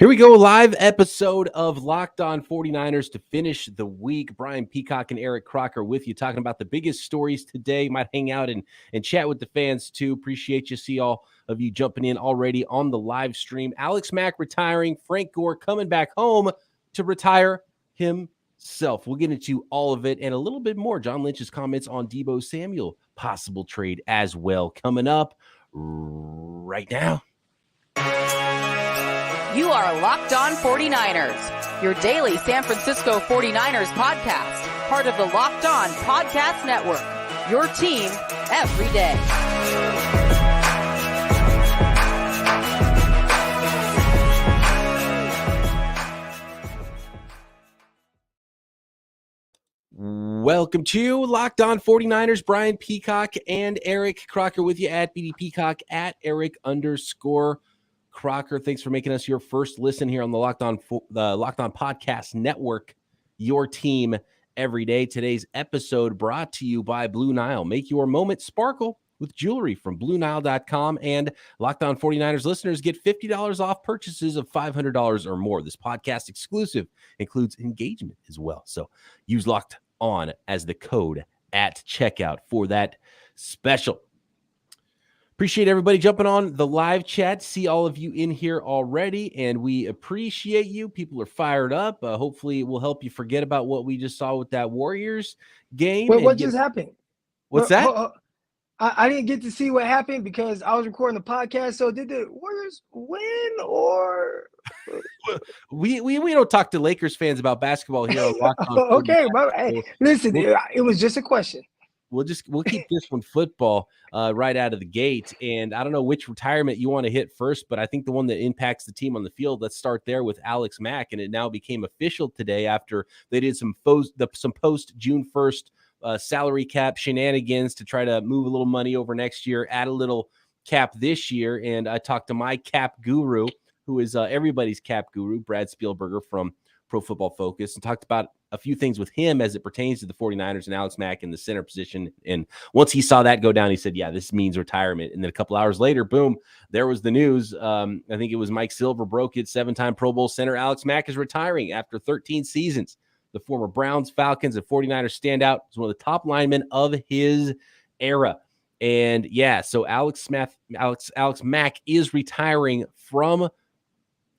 Here we go, live episode of Locked On 49ers to finish the week. Brian Peacock and Eric Crocker with you, talking about the biggest stories today. Might hang out and chat with the fans too. Appreciate you. See all of you jumping in already on the live stream. Alex Mack retiring. Frank Gore coming back home to retire himself. We'll get into all of it and a little bit more. John Lynch's comments on Deebo Samuel possible trade as well coming up right now. You are Locked On 49ers, your daily San Francisco 49ers podcast, part of the Locked On Podcast Network, your team every day. Welcome to Locked On 49ers. Brian Peacock and Eric Crocker with you at BD Peacock at Eric_Crocker. Thanks for making us your first listen here on the Locked On Podcast Network, your team every day. Today's episode brought to you by Blue Nile. Make your moment sparkle with jewelry from BlueNile.com, and Locked On 49ers listeners get $50 off purchases of $500 or more. This podcast exclusive includes engagement as well. So use Locked On as the code at checkout for that special. Appreciate everybody jumping on the live chat. See all of you in here already, and we appreciate you. People are fired up. Hopefully it will help you forget about what we just saw with that Warriors game. Wait, what just happened? What's that? I didn't get to see what happened because I was recording the podcast. So did the Warriors win or? We don't talk to Lakers fans about basketball here on Locked On. Okay, but hey, listen, it was just a question. We'll keep this one football right out of the gate. And I don't know which retirement you want to hit first, but I think the one that impacts the team on the field, let's start there with Alex Mack. And it now became official today after they did some post June 1st salary cap shenanigans to try to move a little money over next year, add a little cap this year. And I talked to my cap guru, who is everybody's cap guru, Brad Spielberger from Pro Football Focus, and talked about a few things with him as it pertains to the 49ers and Alex Mack in the center position. And once he saw that go down, he said, yeah, this means retirement. And then a couple hours later, boom, there was the news. I think it was Mike Silver broke it. 7-time Pro Bowl center Alex Mack is retiring after 13 seasons. The former Browns, Falcons, and 49ers standout is one of the top linemen of his era. And yeah, so Alex Mack is retiring from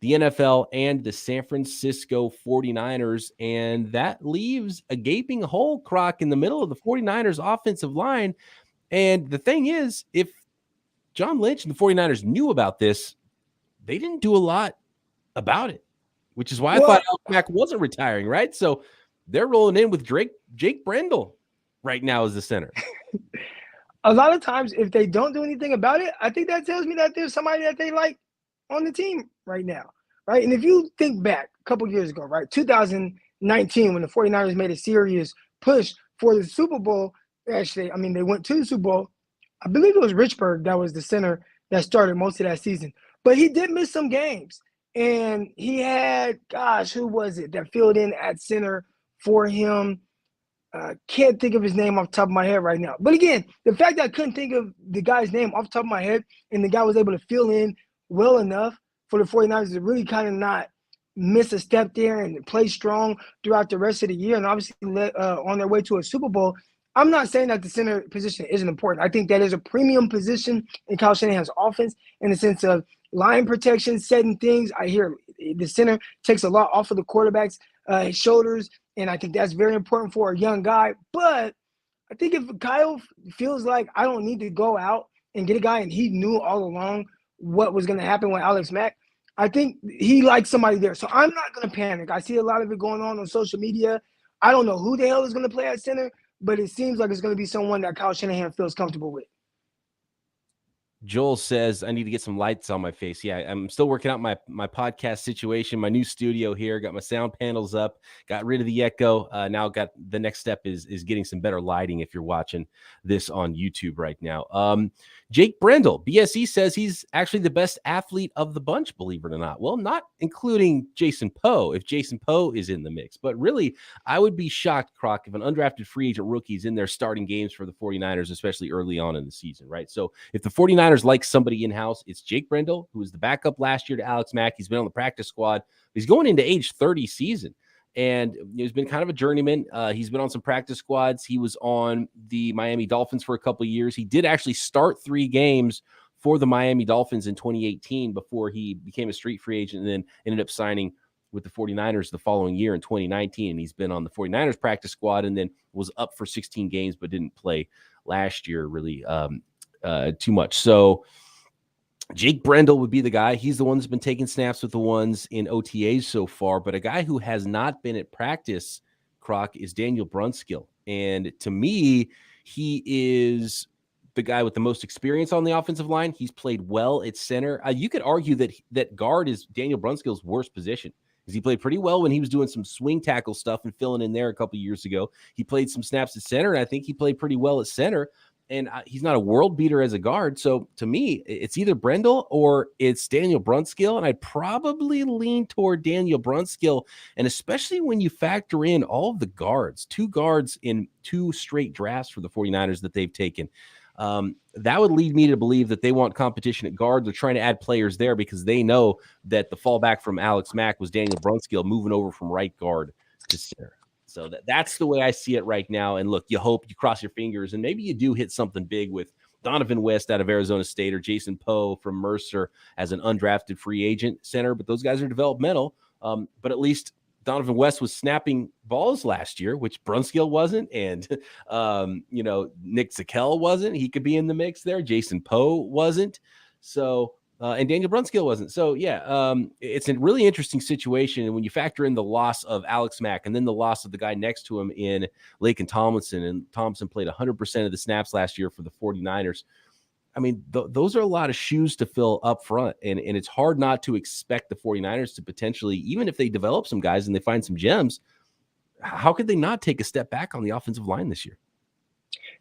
the NFL and the San Francisco 49ers, and that leaves a gaping hole, Croc, in the middle of the 49ers offensive line. And the thing is, if John Lynch and the 49ers knew about this, they didn't do a lot about it, which is why I thought Alex Mack wasn't retiring, right? So they're rolling in with Jake Brendel right now as the center. A lot of times, if they don't do anything about it, I think that tells me that there's somebody that they like on the team right now, right? And if you think back a couple years ago, right, 2019, when the 49ers made a serious push for the Super Bowl, actually, I mean, they went to the Super Bowl. I believe it was Richburg that was the center that started most of that season. But he did miss some games. And he had, who was it that filled in at center for him? Can't think of his name off the top of my head right now. But again, the fact that I couldn't think of the guy's name off the top of my head and the guy was able to fill in well enough for the 49ers to really kind of not miss a step there and play strong throughout the rest of the year and obviously on their way to a Super Bowl. I'm not saying that the center position isn't important. I think that is a premium position in Kyle Shanahan's offense in the sense of line protection, setting things. I hear the center takes a lot off of the quarterback's shoulders, and I think that's very important for a young guy. But I think if Kyle feels like I don't need to go out and get a guy, and he knew all along what was going to happen with Alex Mack, I think he likes somebody there. So I'm not going to panic. I see a lot of it going on social media. I don't know who the hell is going to play at center, but it seems like it's going to be someone that Kyle Shanahan feels comfortable with. Joel says, I need to get some lights on my face. Yeah, I'm still working out my podcast situation, my new studio here. Got my sound panels up, got rid of the echo. Now got the next step is getting some better lighting if you're watching this on YouTube right now. Jake Brendel, BSE says he's actually the best athlete of the bunch, believe it or not. Well, not including Jason Poe, if Jason Poe is in the mix. But really, I would be shocked, Croc, if an undrafted free agent rookie is in there starting games for the 49ers, especially early on in the season, right? So if the 49ers like somebody in-house, it's Jake Brendel, who was the backup last year to Alex Mack. He's been on the practice squad. He's going into age 30 season. And he's been kind of a journeyman. He's been on some practice squads. He was on the Miami Dolphins for a couple of years. He did actually start 3 games for the Miami Dolphins in 2018 before he became a street free agent and then ended up signing with the 49ers the following year in 2019. And he's been on the 49ers practice squad and then was up for 16 games but didn't play last year really too much. So Jake Brendel would be the guy. He's the one that's been taking snaps with the ones in OTAs so far. But a guy who has not been at practice, Croc, is Daniel Brunskill. And to me, he is the guy with the most experience on the offensive line. He's played well at center. You could argue that guard is Daniel Brunskill's worst position because he played pretty well when he was doing some swing tackle stuff and filling in there a couple of years ago. He played some snaps at center, and I think he played pretty well at center. And he's not a world beater as a guard. So to me, it's either Brendel or it's Daniel Brunskill. And I'd probably lean toward Daniel Brunskill. And especially when you factor in all of the guards, 2 guards in 2 straight drafts for the 49ers that they've taken. That would lead me to believe that they want competition at guard. They're trying to add players there because they know that the fallback from Alex Mack was Daniel Brunskill moving over from right guard to center. So that's the way I see it right now. And look, you hope, you cross your fingers, and maybe you do hit something big with Donovan West out of Arizona State or Jason Poe from Mercer as an undrafted free agent center. But those guys are developmental. But at least Donovan West was snapping balls last year, which Brunskill wasn't. And, Nick Zakelj wasn't. He could be in the mix there. Jason Poe wasn't. So and Daniel Brunskill wasn't. So, it's a really interesting situation. And when you factor in the loss of Alex Mack and then the loss of the guy next to him in Laken Tomlinson, and Thompson played 100% of the snaps last year for the 49ers. I mean, those are a lot of shoes to fill up front. And it's hard not to expect the 49ers to potentially, even if they develop some guys and they find some gems, how could they not take a step back on the offensive line this year?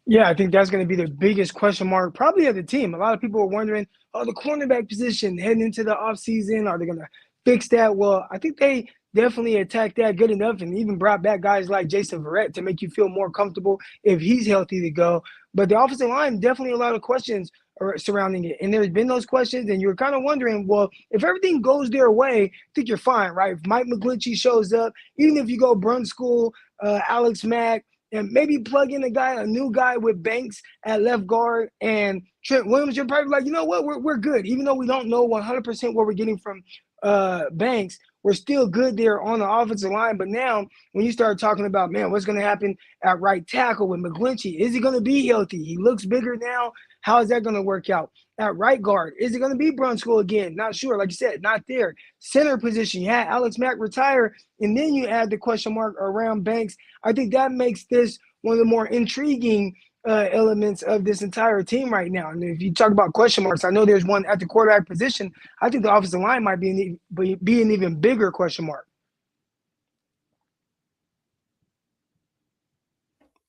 Yeah, I think that's going to be the biggest question mark probably of the team. A lot of people are wondering, the cornerback position heading into the offseason, are they going to fix that? Well, I think they definitely attacked that good enough and even brought back guys like Jason Verrett to make you feel more comfortable if he's healthy to go. But the offensive line, definitely a lot of questions surrounding it. And there's been those questions, and you're kind of wondering, well, if everything goes their way, I think you're fine, right? If Mike McGlinchey shows up, even if you go Brunskill, Alex Mack, and maybe plug in a new guy with Banks at left guard and Trent Williams, you're probably like, you know what, we're good. Even though we don't know 100% what we're getting from Banks, we're still good there on the offensive line. But now when you start talking about, man, what's going to happen at right tackle with McGlinchey? Is he going to be healthy? He looks bigger now. How is that going to work out? At right guard, is it going to be Brunskill again? Not sure. Like you said, not there. Center position, you had Alex Mack retire, and then you add the question mark around Banks. I think that makes this one of the more intriguing elements of this entire team right now. And if you talk about question marks, I know there's one at the quarterback position. I think the offensive line might be an even bigger question mark.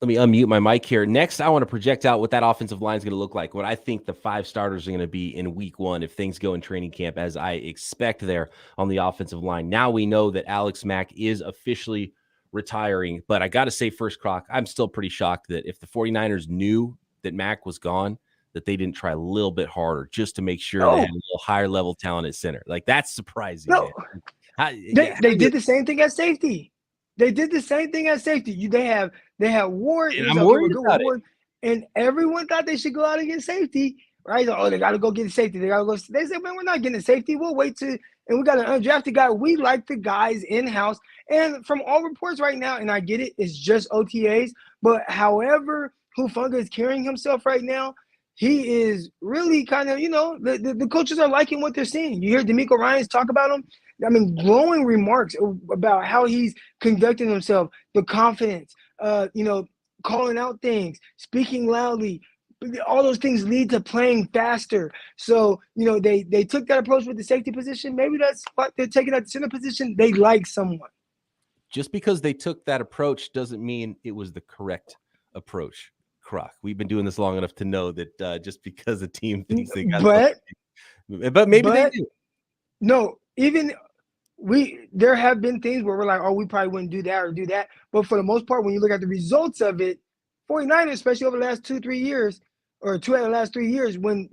Let me unmute my mic here. Next, I want to project out what that offensive line is going to look like, what I think the 5 starters are going to be in week 1 if things go in training camp as I expect there on the offensive line. Now we know that Alex Mack is officially retiring, but I got to say first, Croc, I'm still pretty shocked that if the 49ers knew that Mack was gone, that they didn't try a little bit harder just to make sure they had a little higher level talent at center. Like, that's surprising. No. They did the same thing at safety. They did the same thing at safety. They have Ward. And I'm worried about Ward, and everyone thought they should go out and get safety, right? Oh, they got to go get safety. They got to go. They said, man, we're not getting safety. We'll wait and we got an undrafted guy. We like the guys in-house. And from all reports right now, and I get it, it's just OTAs. But however Hufanga is carrying himself right now, he is really kind of, the coaches are liking what they're seeing. You hear D'Amico Ryans talk about him. I mean, glowing remarks about how he's conducting himself, the confidence, calling out things, speaking loudly. All those things lead to playing faster. So, they took that approach with the safety position. Maybe that's what they're taking at the center position. They like someone. Just because they took that approach doesn't mean it was the correct approach, Croc. We've been doing this long enough to know that just because a team thinks they got but maybe they do. No, even there have been things where we're like, oh, we probably wouldn't do that or do that. But for the most part, when you look at the results of it, 49ers, especially over the last 2-3 years, or 2 out of the last 3 years, when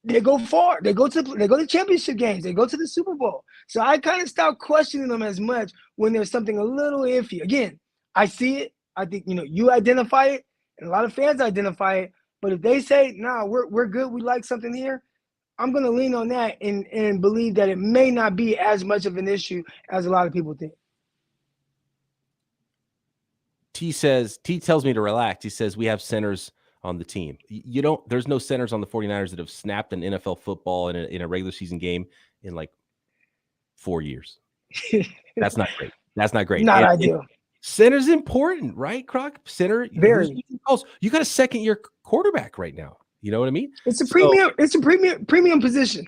they go far, they go to championship games, they go to the Super Bowl. So I kind of stopped questioning them as much when there's something a little iffy. Again, I see it. I think you identify it, and a lot of fans identify it. But if they say, nah, we're good, we like something here, I'm going to lean on that and believe that it may not be as much of an issue as a lot of people think. T tells me to relax. He says we have centers on the team. There's no centers on the 49ers that have snapped an NFL football in a regular season game in like 4 years. That's not great. That's not great. Not ideal. Center's important, right, Croc? Center. Very. You got a second-year quarterback right now. You know what I mean? It's a premium position.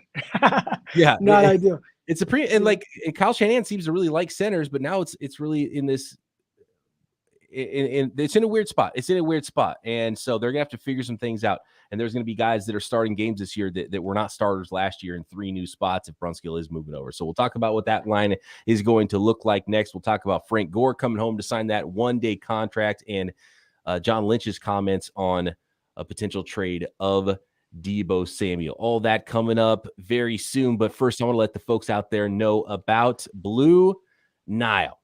Yeah. Not ideal. It's a premium, and Kyle Shanahan seems to really like centers, but now it's really in this. It's in a weird spot. It's in a weird spot, and so they're gonna have to figure some things out. And there's gonna be guys that are starting games this year that were not starters last year in 3 new spots if Brunskill is moving over. So we'll talk about what that line is going to look like next. We'll talk about Frank Gore coming home to sign that 1-day contract, and John Lynch's comments on a potential trade of Deebo Samuel. All that coming up very soon. But first, I want to let the folks out there know about Blue Nile.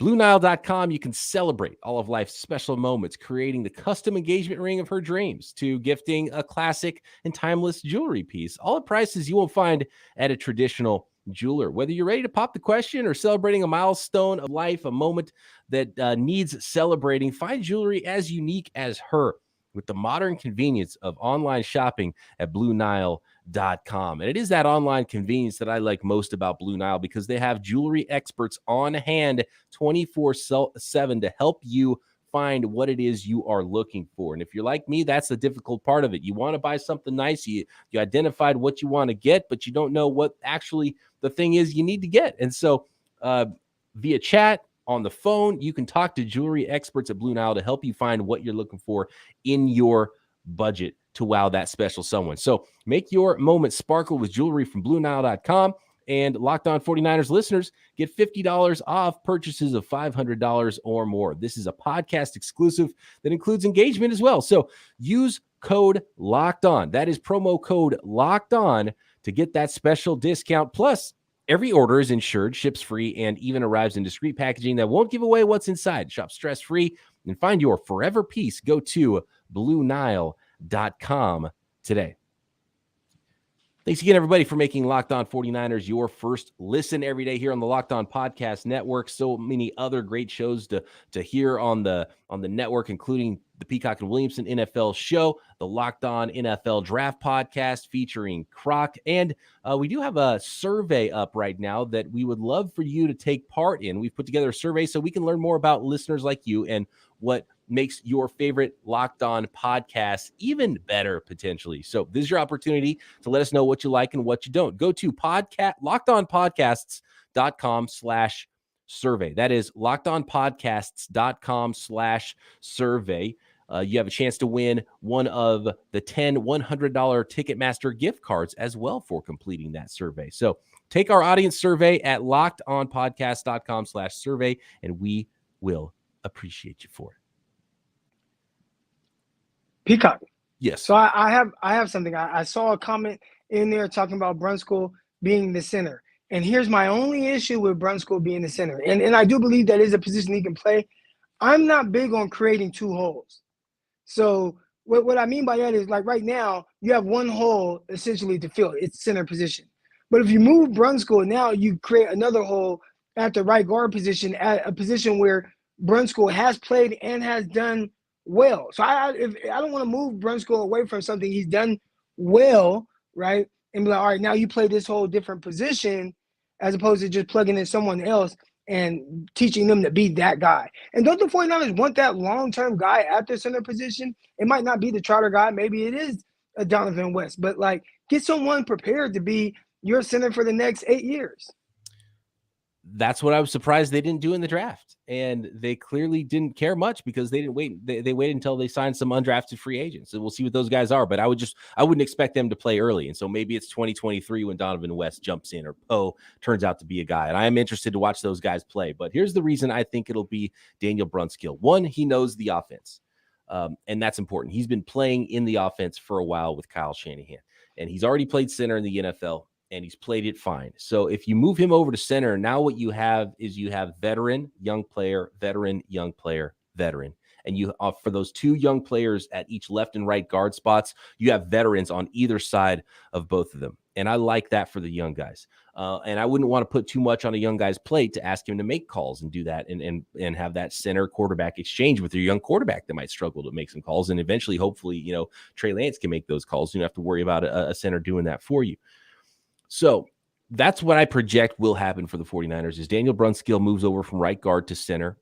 BlueNile.com, you can celebrate all of life's special moments, creating the custom engagement ring of her dreams to gifting a classic and timeless jewelry piece, all at prices you won't find at a traditional jeweler. Whether you're ready to pop the question or celebrating a milestone of life, a moment that needs celebrating, find jewelry as unique as her with the modern convenience of online shopping at BlueNile.com. And it is that online convenience that I like most about Blue Nile, because they have jewelry experts on hand 24/7 to help you find what it is you are looking for. And if you're like me, that's the difficult part of it. You want to buy something nice. You identified what you want to get, but you don't know what actually the thing is you need to get. And so via chat, on the phone, you can talk to jewelry experts at Blue Nile to help you find what you're looking for in your budget to wow that special someone. So make your moment sparkle with jewelry from BlueNile.com. And Locked On 49ers listeners get $50 off purchases of $500 or more. This is a podcast exclusive that includes engagement as well. So use code Locked On. That is promo code Locked On to get that special discount. Plus, every order is insured, ships free, and even arrives in discreet packaging that won't give away what's inside. Shop stress-free and find your forever peace. Go to BlueNile.com today. Thanks again, everybody, for making Locked On 49ers your first listen every day here on the Locked On Podcast Network. So many other great shows to hear on the network, including the Peacock and Williamson NFL show, the Locked On NFL Draft Podcast featuring Croc. And we do have a survey up right now that we would love for you to take part in. We've put together a survey so we can learn more about listeners like you and what makes your favorite Locked On podcast even better, potentially. So this is your opportunity to let us know what you like and what you don't. Go to LockedOnPodcasts.com/survey. That is LockedOnPodcasts.com/survey. You have a chance to win one of the 10 $100 Ticketmaster gift cards as well for completing that survey. So take our audience survey at LockedOnPodcast.com/survey, and we will appreciate you for it. Peacock. Yes. So I have something. I saw a comment in there talking about Brunskill being the center. And here's my only issue with Brunskill being the center. And I do believe that is a position he can play. I'm not big on creating 2 holes. So what I mean by that is, like, right now, you have 1 hole essentially to fill. It's center position. But if you move Brunskill, now you create another hole at the right guard position, at a position where Brunskill has played and has done well. So I don't want to move Brunskill away from something he's done well, right? And be like, all right, now you play this whole different position, as opposed to just plugging in someone else and teaching them to be that guy. And don't the 49ers want that long-term guy at their center position? It might not be the Trotter guy. Maybe it is a Donovan West. But, like, get someone prepared to be your center for the next 8 years. that's what I was surprised they didn't do in the draft. And they clearly didn't care much because they didn't wait. They waited until they signed some undrafted free agents. So we'll see what those guys are. But I wouldn't expect them to play early. And so maybe it's 2023 when Donovan West jumps in or Poe turns out to be a guy. And I am interested to watch those guys play. But here's the reason I think it'll be Daniel Brunskill. One, he knows the offense. And that's important. He's been playing in the offense for a while with Kyle Shanahan. And he's already played center in the NFL. And he's played it fine. So if you move him over to center, now what you have is you have veteran, young player, veteran, young player, veteran. And you for those two young players at each left and right guard spots, you have veterans on either side of both of them. And I like that for the young guys. And I wouldn't want to put too much on a young guy's plate to ask him to make calls and do that and have that center quarterback exchange with your young quarterback that might struggle to make some calls. And eventually, hopefully, Trey Lance can make those calls. You don't have to worry about a center doing that for you. So that's what I project will happen for the 49ers is Daniel Brunskill moves over from right guard to center.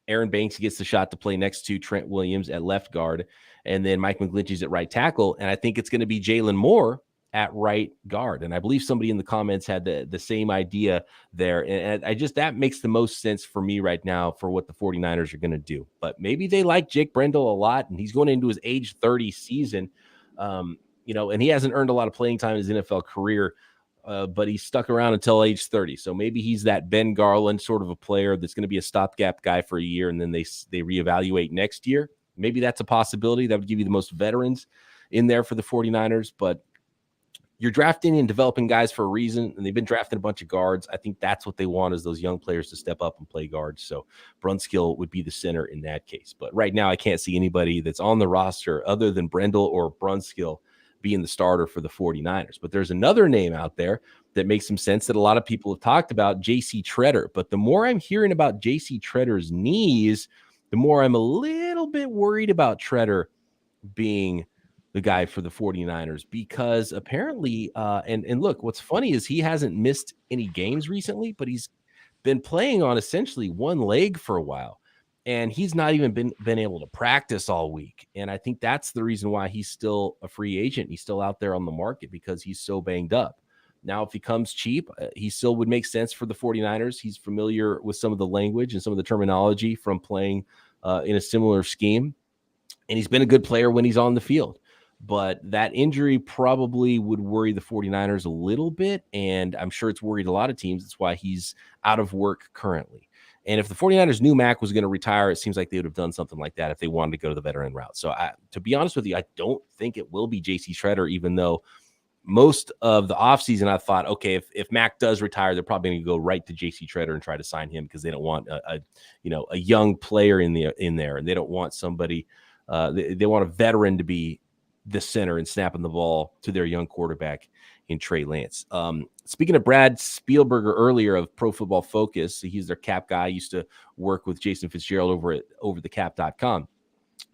Aaron Banks gets the shot to play next to Trent Williams at left guard. And then Mike McGlinchey's at right tackle. And I think it's going to be Jalen Moore at right guard. And I believe somebody in the comments had the same idea there. And that makes the most sense for me right now for what the 49ers are going to do. But maybe they like Jake Brendel a lot, and he's going into his age 30 season, and he hasn't earned a lot of playing time in his NFL career. But he's stuck around until age 30. So maybe he's that Ben Garland sort of a player that's going to be a stopgap guy for a year, and then they reevaluate next year. Maybe that's a possibility. That would give you the most veterans in there for the 49ers. But you're drafting and developing guys for a reason, and they've been drafting a bunch of guards. I think that's what they want is those young players to step up and play guards. So Brunskill would be the center in that case. But right now I can't see anybody that's on the roster other than Brendel or Brunskill being the starter for the 49ers. But there's another name out there that makes some sense that a lot of people have talked about, J.C. Tretter. But the more I'm hearing about J.C. Tretter's knees, the more I'm a little bit worried about Tretter being the guy for the 49ers because apparently, and look, what's funny is he hasn't missed any games recently, but he's been playing on essentially one leg for a while. And he's not even been able to practice all week. And I think that's the reason why he's still a free agent. He's still out there on the market because he's so banged up. Now, if he comes cheap, he still would make sense for the 49ers. He's familiar with some of the language and some of the terminology from playing in a similar scheme. And he's been a good player when he's on the field. But that injury probably would worry the 49ers a little bit. And I'm sure it's worried a lot of teams. That's why he's out of work currently. And if the 49ers knew Mack was going to retire, it seems like they would have done something like that if they wanted to go to the veteran route. So to be honest with you, I don't think it will be J.C. Tretter, even though most of the offseason I thought, okay, if Mack does retire, they're probably going to go right to J.C. Tretter and try to sign him because they don't want a young player in there, and they don't want somebody they want a veteran to be the center and snapping the ball to their young quarterback in Trey Lance. Speaking of Brad Spielberger earlier of Pro Football Focus, he's their cap guy. I used to work with Jason Fitzgerald over at overthecap.com.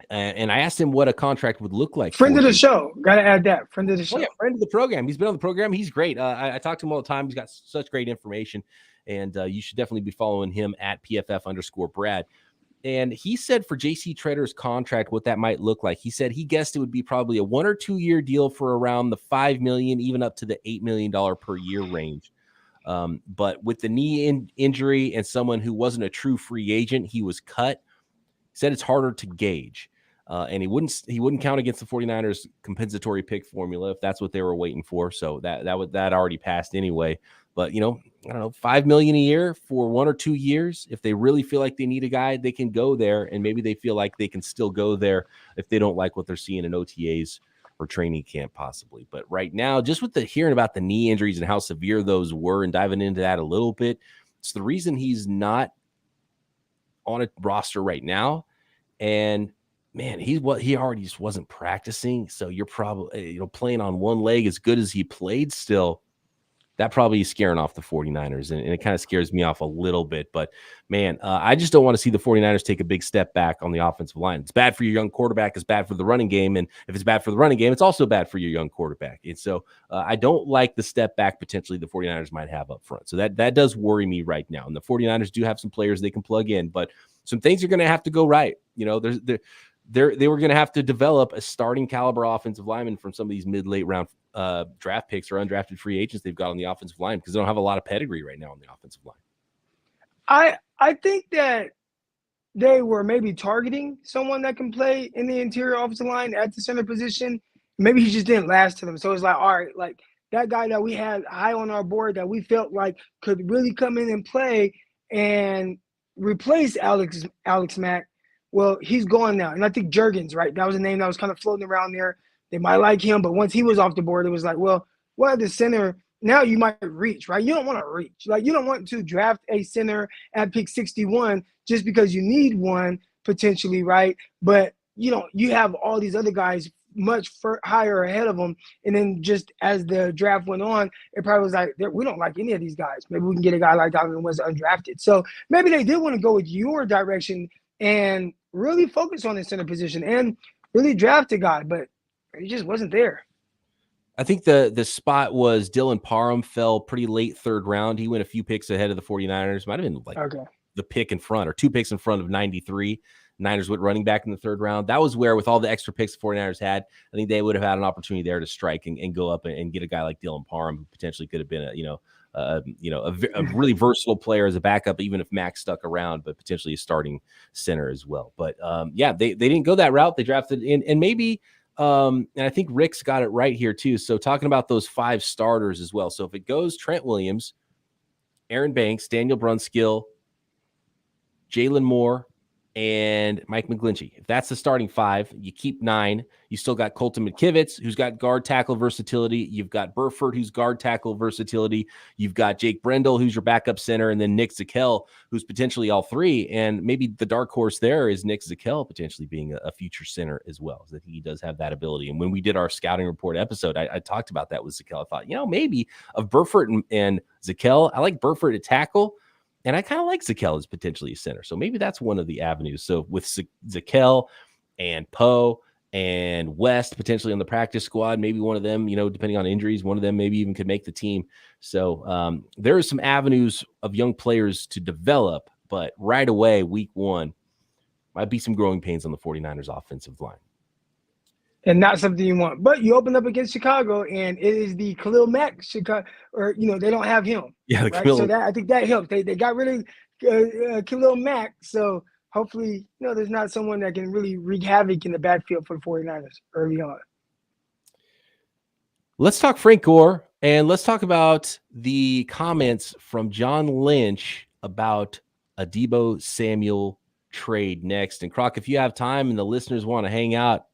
And I asked him what a contract would look like. Friend of the show. Got to add that. Friend of the show. Oh, yeah, friend of the program. He's been on the program. He's great. I talk to him all the time. He's got such great information. And you should definitely be following him at PFF_Brad. And he said for J.C. Tretter's contract, what that might look like. He said he guessed it would be probably a 1 or 2 year deal for around the $5 million, even up to the $8 million per year range. But with the knee injury and someone who wasn't a true free agent, he was cut. He said it's harder to gauge. And he wouldn't count against the 49ers compensatory pick formula if that's what they were waiting for. So that already passed anyway. But, I don't know, $5 million a year for 1 or 2 years. If they really feel like they need a guy, they can go there. And maybe they feel like they can still go there if they don't like what they're seeing in OTAs or training camp possibly. But right now, just with the hearing about the knee injuries and how severe those were and diving into that a little bit, it's the reason he's not on a roster right now. And man, he already just wasn't practicing. So you're probably, playing on one leg as good as he played still. That probably is scaring off the 49ers, and it kind of scares me off a little bit. But, man, I just don't want to see the 49ers take a big step back on the offensive line. It's bad for your young quarterback. It's bad for the running game. And if it's bad for the running game, it's also bad for your young quarterback. And so I don't like the step back potentially the 49ers might have up front. So that does worry me right now. And the 49ers do have some players they can plug in, but some things are going to have to go right. They were going to have to develop a starting caliber offensive lineman from some of these mid-late round draft picks or undrafted free agents they've got on the offensive line because they don't have a lot of pedigree right now on the offensive line. I think that they were maybe targeting someone that can play in the interior offensive line at the center position. Maybe he just didn't last to them. So it's like, all right, like that guy that we had high on our board that we felt like could really come in and play and replace Alex Mack. Well, he's gone now. And I think Juergens, right? That was a name that was kind of floating around there. They might like him, but once he was off the board, it was like, well, what the center now you might reach, right? You don't want to reach. Like, you don't want to draft a center at pick 61 just because you need one potentially, right? But, you have all these other guys much higher ahead of them. And then just as the draft went on, it probably was like, we don't like any of these guys. Maybe we can get a guy like Donovan West undrafted. So maybe they did want to go with your direction and really focus on the center position and really draft a guy, but he just wasn't there. I think the spot was Dylan Parham fell pretty late third round. He went a few picks ahead of the 49ers. Might have been like the pick in front or 2 picks in front of 93. Niners went running back in the third round. That was where, with all the extra picks the 49ers had, I think they would have had an opportunity there to strike and go up and get a guy like Dylan Parham, who potentially could have been a really versatile player as a backup, even if Mack stuck around, but potentially a starting center as well. But they didn't go that route. They drafted in, and maybe. And I think Rick's got it right here too. So talking about those 5 starters as well. So if it goes Trent Williams, Aaron Banks, Daniel Brunskill, Jalen Moore, and Mike McGlinchey. If that's the starting 5, you keep 9. You still got Colton McKivitz, who's got guard tackle versatility. You've got Burford, who's guard tackle versatility. You've got Jake Brendel, who's your backup center, and then Nick Zakelj, who's potentially all 3. And maybe the dark horse there is Nick Zakelj potentially being a future center as well, so that he does have that ability. And when we did our scouting report episode, I talked about that with Zakelj. I thought, maybe of Burford and Zakelj, I like Burford at tackle. And I kind of like Zakelj as potentially a center. So maybe that's one of the avenues. So with Zakelj and Poe and West potentially on the practice squad, maybe one of them, depending on injuries, one of them maybe even could make the team. So there are some avenues of young players to develop. But right away, week 1, might be some growing pains on the 49ers offensive line. And not something you want. But you open up against Chicago, and it is the Khalil Mack Chicago, or they don't have him. Yeah, right? So I think that helps. They got rid of Khalil Mack, so hopefully, there's not someone that can really wreak havoc in the backfield for the 49ers early on. Let's talk Frank Gore, and let's talk about the comments from John Lynch about a Deebo Samuel trade next. And Croc, if you have time and the listeners want to hang out,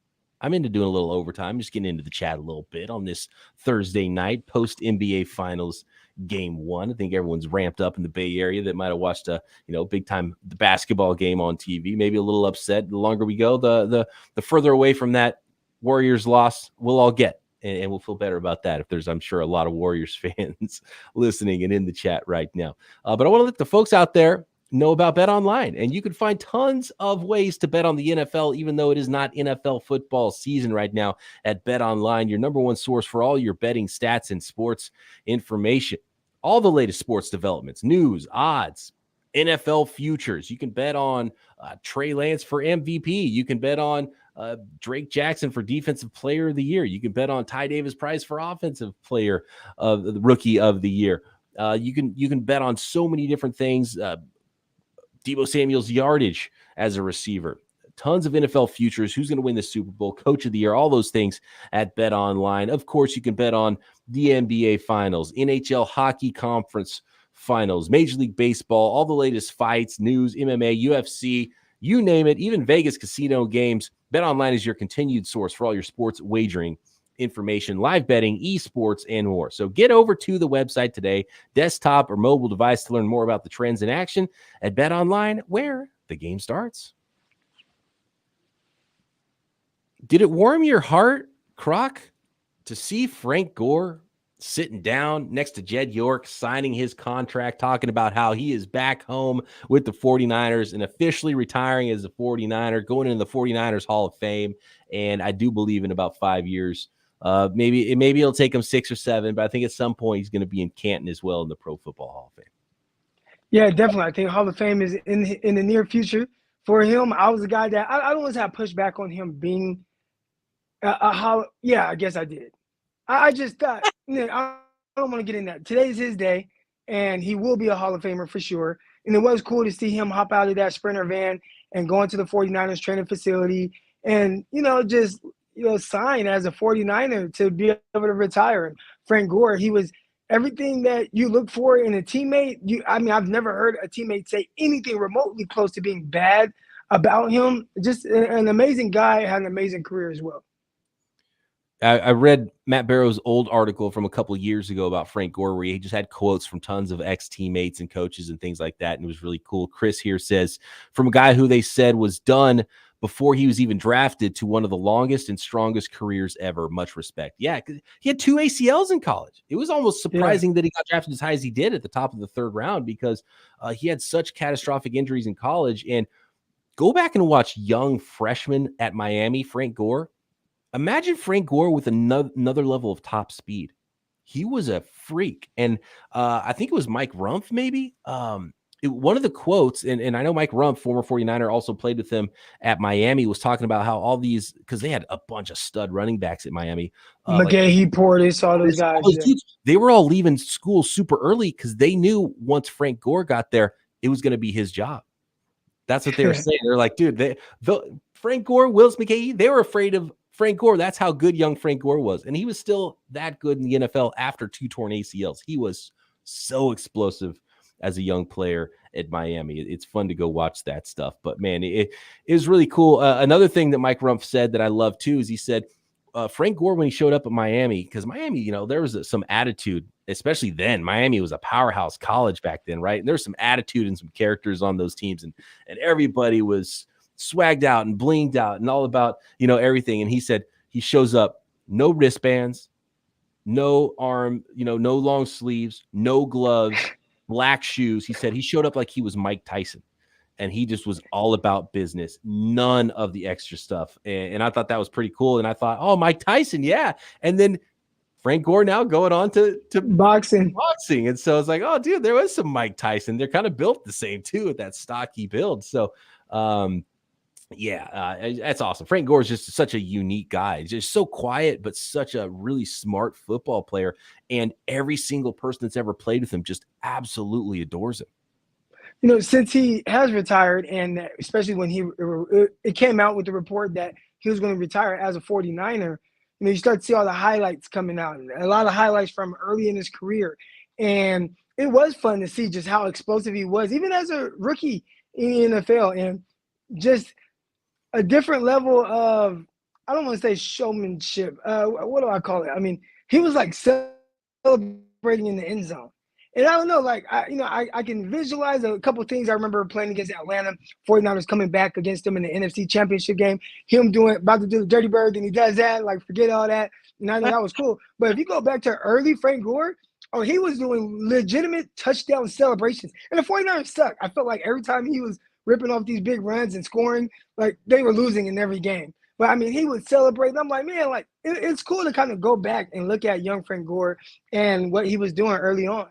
I'm into doing a little overtime, just getting into the chat a little bit on this Thursday night post NBA Finals Game 1. I think everyone's ramped up in the Bay Area that might have watched a big time the basketball game on TV. Maybe a little upset. The longer we go, the further away from that Warriors loss we'll all get, and we'll feel better about that. If there's, I'm sure, a lot of Warriors fans listening and in the chat right now. But I want to let the folks out there know about Bet Online, and you can find tons of ways to bet on the NFL, even though it is not NFL football season right now. At Bet Online, your number one source for all your betting stats and sports information, all the latest sports developments, news, odds, NFL futures. You can bet on Trey Lance for MVP. You can bet on Drake Jackson for Defensive Player of the Year. You can bet on Ty Davis Price for Offensive Player of the Rookie of the Year. You can bet on so many different things. Deebo Samuel's yardage as a receiver, tons of NFL futures, who's going to win the Super Bowl, Coach of the Year, all those things at Bet Online. Of course, you can bet on the NBA Finals, NHL Hockey Conference Finals, Major League Baseball, all the latest fights, news, MMA, UFC, you name it, even Vegas casino games. Bet Online is your continued source for all your sports wagering information, live betting, esports, and more. So get over to the website today, desktop or mobile device, to learn more about the trends in action at Bet Online, where the game starts. Did it warm your heart, Croc, to see Frank Gore sitting down next to Jed York, signing his contract, talking about how he is back home with the 49ers and officially retiring as a 49er, going into the 49ers Hall of Fame? And I do believe in about 5 years, maybe it'll take him 6 or 7, but I think at some point he's going to be in Canton as well in the Pro Football Hall of Fame. Yeah, definitely. I think Hall of Fame is in the near future for him. I was a guy that I don't want to have pushback on him being a Hall. Yeah, I guess I did. I just thought, I don't want to get in that. Today's his day, and he will be a Hall of Famer for sure. And it was cool to see him hop out of that Sprinter van and go into the 49ers training facility and, just, sign as a 49er to be able to retire. Frank Gore, he was everything that you look for in a teammate. I've never heard a teammate say anything remotely close to being bad about him. Just an amazing guy, had an amazing career as well. I read Matt Barrow's old article from a couple of years ago about Frank Gore, where he just had quotes from tons of ex-teammates and coaches and things like that, and it was really cool. Chris here says, from a guy who they said was done before he was even drafted to one of the longest and strongest careers ever. Much respect. Yeah, he had 2 ACLs in college. It was almost surprising that he got drafted as high as he did at the top of the 3rd round because he had such catastrophic injuries in college. And go back and watch young freshman at Miami, Frank Gore. Imagine Frank Gore with another level of top speed. He was a freak. And I think it was Mike Rumpf, maybe. One of the quotes, and I know Mike Rumpf, former 49er, also played with him at Miami, was talking about how all these, because they had a bunch of stud running backs at Miami. McGahee, Portis, all those guys. They were all leaving school super early because they knew once Frank Gore got there, it was going to be his job. That's what they were saying. They're like, dude, Frank Gore, Willis McGahee, they were afraid of Frank Gore. That's how good young Frank Gore was. And he was still that good in the NFL after 2 torn ACLs. He was so explosive as a young player at Miami. It's fun to go watch that stuff. But, man, it is really cool. Another thing that Mike Rumpf said that I love, too, is he said Frank Gore, when he showed up at Miami, because Miami, there was some attitude, especially then. Miami was a powerhouse college back then, right? And there's some attitude and some characters on those teams. And everybody was swagged out and blinged out and all about, everything. And he said he shows up, no wristbands, no arm, no long sleeves, no gloves, black shoes. He said he showed up like he was Mike Tyson, and he just was all about business, none of the extra stuff. And I thought that was pretty cool. And I thought, oh, Mike Tyson, yeah. And then Frank Gore now going on to boxing. And so it's like, oh, dude, there was some Mike Tyson. They're kind of built the same, too, with that stocky build. So, that's awesome. Frank Gore is just such a unique guy. He's just so quiet, but such a really smart football player. And every single person that's ever played with him just absolutely adores him. Since he has retired, and especially when it came out with the report that he was going to retire as a 49er, you start to see all the highlights coming out, a lot of highlights from early in his career. And it was fun to see just how explosive he was, even as a rookie in the NFL, and just a different level of, I don't want to say showmanship. What do I call it? I mean, he was like celebrating in the end zone. And I don't know, I can visualize a couple of things. I remember playing against Atlanta, 49ers coming back against them in the NFC Championship game, him about to do the Dirty Bird, and he does that, forget all that. And I think that was cool. But if you go back to early Frank Gore, he was doing legitimate touchdown celebrations. And the 49ers suck. I felt like every time he was ripping off these big runs and scoring, they were losing in every game. But, he would celebrate. And I'm like, man, it's cool to kind of go back and look at young Frank Gore and what he was doing early on.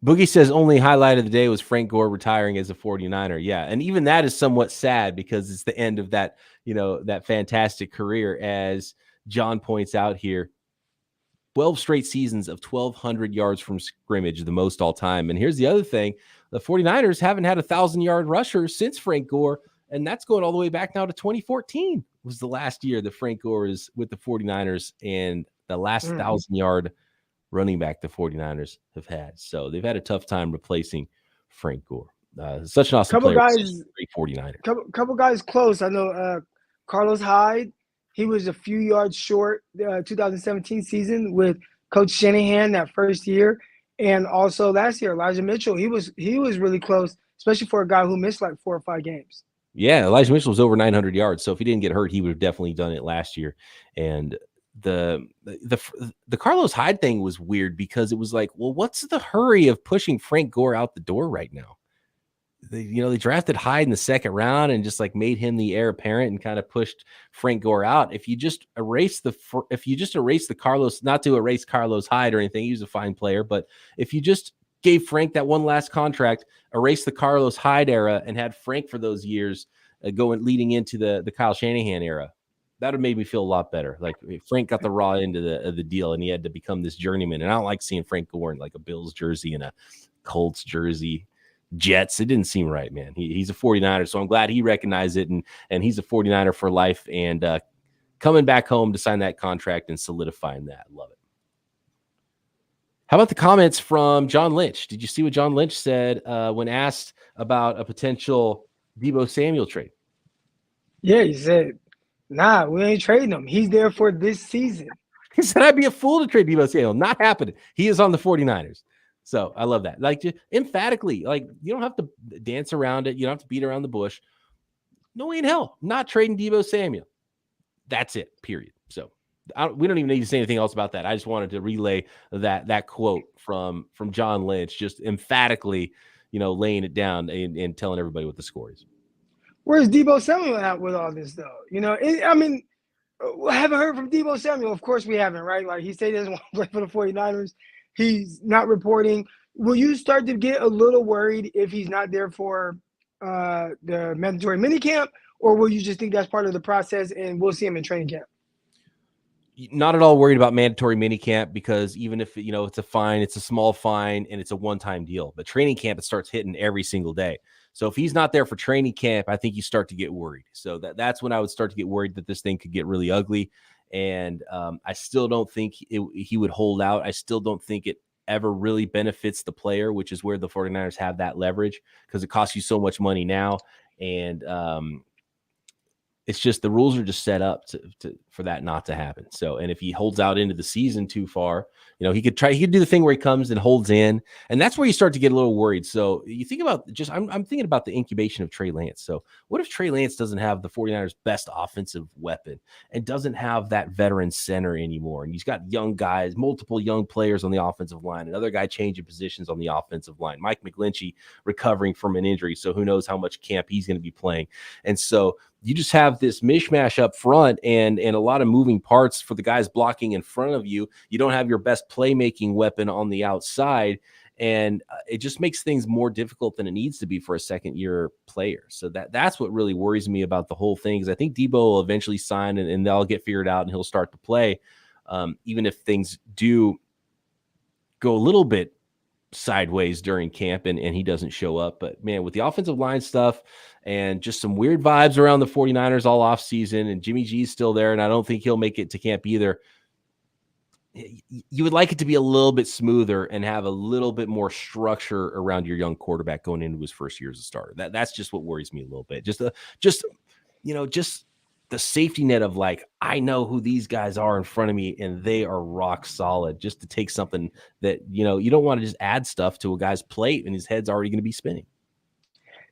Boogie says only highlight of the day was Frank Gore retiring as a 49er. Yeah, and even that is somewhat sad because it's the end of that, that fantastic career, as John points out here. 12 straight seasons of 1,200 yards from scrimmage, the most all time. And here's the other thing. The 49ers haven't had a 1,000-yard rusher since Frank Gore, and that's going all the way back now to 2014 was the last year that Frank Gore is with the 49ers, and the last 1,000-yard running back the 49ers have had. So they've had a tough time replacing Frank Gore. Such an awesome player. Great 49er. Couple guys close. I know Carlos Hyde. He was a few yards short 2017 season with Coach Shanahan that first year. And also last year, Elijah Mitchell, he was really close, especially for a guy who missed 4 or 5 games. Yeah, Elijah Mitchell was over 900 yards. So if he didn't get hurt, he would have definitely done it last year. And the Carlos Hyde thing was weird because it was like, well, what's the hurry of pushing Frank Gore out the door right now? They drafted Hyde in the 2nd round and just made him the heir apparent and kind of pushed Frank Gore out. If you just erase the Carlos, not to erase Carlos Hyde or anything, he was a fine player, but if you just gave Frank that one last contract, erase the Carlos Hyde era, and had Frank for those years leading into the Kyle Shanahan era, that would make me feel a lot better. Like Frank got the raw end of the deal, and he had to become this journeyman. And I don't like seeing Frank Gore in like a Bills jersey and a Colts jersey, Jets. It didn't seem right, man. He's a 49er, so I'm glad he recognized it, and he's a 49er for life. And coming back home to sign that contract and solidifying that, love it. How about the comments from John Lynch? Did you see what John Lynch said when asked about a potential Deebo Samuel trade? Yeah, he said, nah, we ain't trading him. He's there for this season. He said, I'd be a fool to trade Deebo Samuel. Not happening. He is on the 49ers. So I love that. Like, just emphatically, like, you don't have to dance around it. You don't have to beat around the bush. No way in hell. Not trading Deebo Samuel. That's it, period. So we don't even need to say anything else about that. I just wanted to relay that quote from John Lynch, just emphatically, laying it down and telling everybody what the score is. Where's Deebo Samuel at with all this, though? I haven't heard from Deebo Samuel. Of course we haven't, right? Like, he said he doesn't want to play for the 49ers. He's not reporting. Will you start to get a little worried if he's not there for the mandatory minicamp, or will you just think that's part of the process and we'll see him in training camp? Not at all worried about mandatory minicamp, because even if, it's a fine, it's a small fine and it's a one-time deal. But training camp, it starts hitting every single day. So if he's not there for training camp, I think you start to get worried. So that's when I would start to get worried that this thing could get really ugly. And I still don't think he would hold out. I still don't think it ever really benefits the player, which is where the 49ers have that leverage, because it costs you so much money now. And it's just the rules are just set up for that not to happen. So, and if he holds out into the season too far, he could do the thing where he comes and holds in, and that's where you start to get a little worried. So you think about I'm thinking about the incubation of Trey Lance. So what if Trey Lance doesn't have the 49ers' best offensive weapon and doesn't have that veteran center anymore? And he's got young guys, multiple young players on the offensive line, another guy changing positions on the offensive line, Mike McGlinchey recovering from an injury. So who knows how much camp he's going to be playing. And so you just have this mishmash up front and a lot of moving parts for the guys blocking in front of you. You don't have your best playmaking weapon on the outside, and it just makes things more difficult than it needs to be for a second-year player. So that's what really worries me about the whole thing, is I think Deebo will eventually sign and they'll get figured out and he'll start to play, even if things do go a little bit sideways during camp and he doesn't show up. But man, with the offensive line stuff and just some weird vibes around the 49ers all off season, and Jimmy G's still there, and I don't think he'll make it to camp either. You would like it to be a little bit smoother and have a little bit more structure around your young quarterback going into his first year as a starter. That's just what worries me a little bit. Just the safety net of, like, I know who these guys are in front of me and they are rock solid, just to take something that, you don't want to just add stuff to a guy's plate and his head's already going to be spinning.